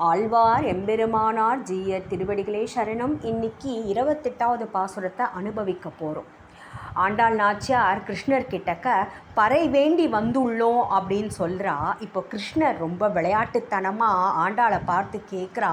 ஆழ்வார் எம்பெருமானார் ஜீய திருவடிகளே சரணம். இன்னைக்கு 28வது பாசுரத்தை அனுபவிக்க போகிறோம். ஆண்டாள் நாச்சியார் கிருஷ்ணர் கிட்டக்க பறை வேண்டி வந்துள்ளோம் அப்படின்னு சொல்கிறா. இப்போ கிருஷ்ணர் ரொம்ப விளையாட்டுத்தனமாக ஆண்டாளை பார்த்து கேட்குறா,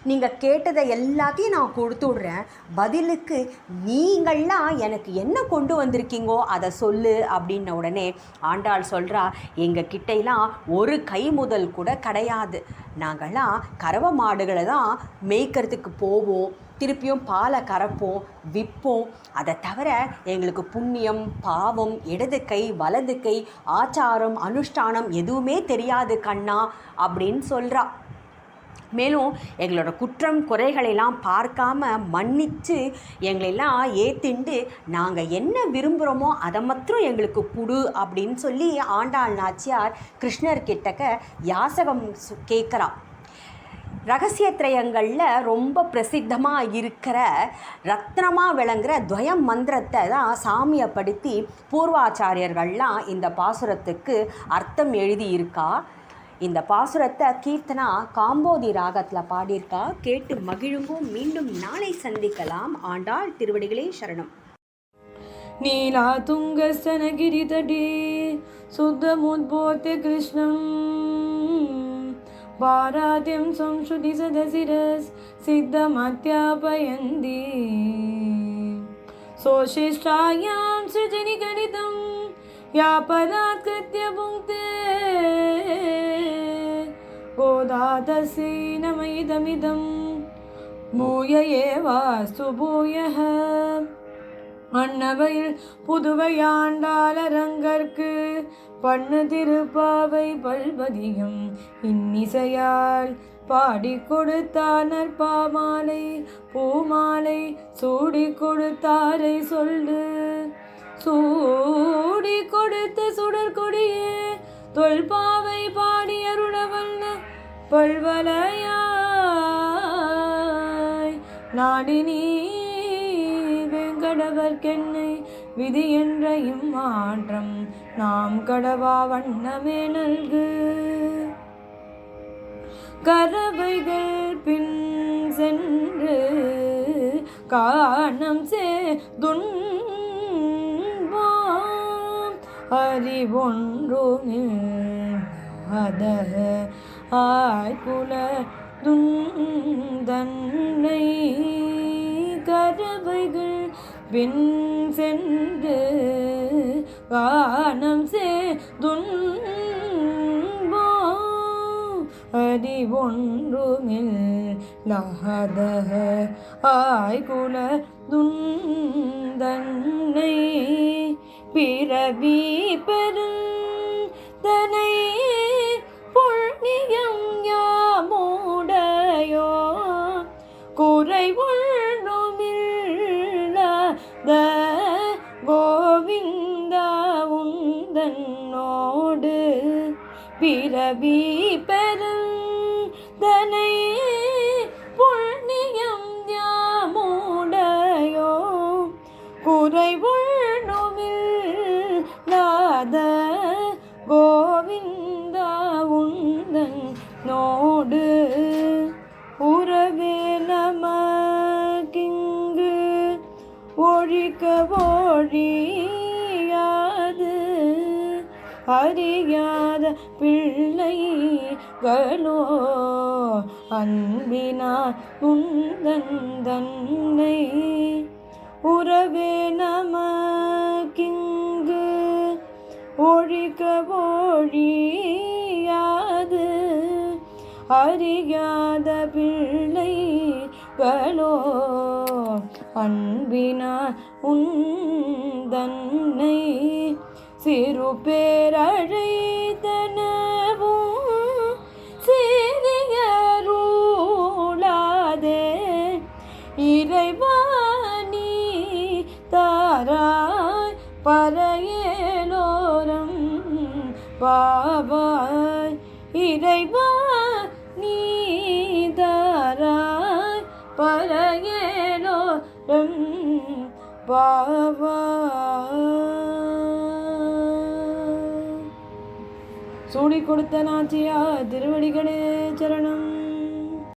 நீங்கள் கேட்டதை எல்லாத்தையும் நான் கொடுத்து விட்றேன், பதிலுக்கு நீங்கள்லாம் எனக்கு என்ன கொண்டு வந்திருக்கீங்கோ அதை சொல்லு அப்படின்ன உடனே ஆண்டாள் சொல்கிறா, எங்கள் கிட்டையெல்லாம் ஒரு கை முதல் கூட கிடையாது, நாங்கள்லாம் கறவை மாடுகளை தான் மேய்க்கிறதுக்கு போவோம், திருப்பியும் பாலை கறப்போம், விற்போம். அதை தவிர எங்களுக்கு புண்ணியம் பாவம் இடது கை வலது கை ஆச்சாரம் அனுஷ்டானம் எதுவுமே தெரியாது கண்ணா அப்படின்னு சொல்கிறா. மேலும் எங்களோட குற்றம் குறைகளெல்லாம் பார்க்காம மன்னித்து எங்களெல்லாம் ஏற்றிண்டு நாங்கள் என்ன விரும்புகிறோமோ அதை மாத்திரம் எங்களுக்கு கொடு அப்படின்னு சொல்லி ஆண்டாள் நாச்சியார் கிருஷ்ணர் கிட்டக்க யாசகம் கேட்குறா. ரகசியத்திரயங்களில் ரொம்ப பிரசித்தமாக இருக்கிற ரத்னமாக விளங்குற துவயம் மந்திரத்தை தான் சாமியப்படுத்தி பூர்வாச்சாரியர்கள்லாம் இந்த பாசுரத்துக்கு அர்த்தம் எழுதியிருக்கா. இந்த பாசுரத்தை கீர்த்தனா காம்போதி ராகத்தில் பாடியிருக்கா. கேட்டு மகிழுங்கும். மீண்டும் நாளை சந்திக்கலாம். ஆண்டாள் திருவடிகளே சரணம். நீலா துங்க ஸ்தனகிரி தடி சுத்தமுத்போத்ய கிருஷ்ணம் பாராத்யம் சம்ஸ்ருதி சதசிரஸ் சித்தமத்யாபயந்தி சோஷிஷ்டாயாம் ஸ்ருஜனி கணிதம் யா பராத்கிருத்ய புங்க்தே கோதாதசி நமயிதமிதம் மூய ஏவாஸ்து பூயः. அன்னவையில் புதுவையாண்டாளரங்கற்கு பண்ணு திருப்பாவை பல்பதியும் இன்னிசையால் பாடி கொடுத்தானர் பாமாலை பூமாலை சூடி கொடுத்தாரை சொல்லு. சூடி கொடுத்த சுடர் கொடியே தொல்பாவை பாடி அருளவல்ல பல்வலையாய் நாடினீ கடவர்க்கென்னை விதி என்ற இம்மாற்றம் நாம் கடவா வண்ணமே நல்கு. கரவைகள் பின் சென்று காணம் சேதுன்பாம் அறிவொன்றுமில் அத ஆய்குல துந்தன்னை. கரவைகள் பின் சென்று காணம் சேதுன்பாம் அறிவொன்றுமில் லஹத ஆய்குல துந்தன்னை. பிறவி பெருந்தனை புண்ணியம் யாமுடையோ குறைவுள் கோவிந்தா உந்தன்னோடு பிறவி பெருந்தனை புண்ணியம் யாமுடையோ குறைவுள்ளுமில்லாத கோவிந்தா உந்தன்னோடு உறவே நமக்கிங்கு ஒழிக்க ஒழியாது அறியாத பிள்ளைகளோ அன்பினார் உந்தன்னை. உறவே நமக்கிங்கு ஒழிக்க ஒழியாது அறியாத பிள்ளைகளோ அன்பினார் உந்தன்னை. சிறு பேரழைத்தனவும் சிறியருளாதே இறைவாணி தாராய் பரையலோரம் பாவாய். இறைவா நீ தாராய் பரையலோரம் பாவாய். சூடி கொடுத்த நாச்சியார் திருவடிகளே சரணம்.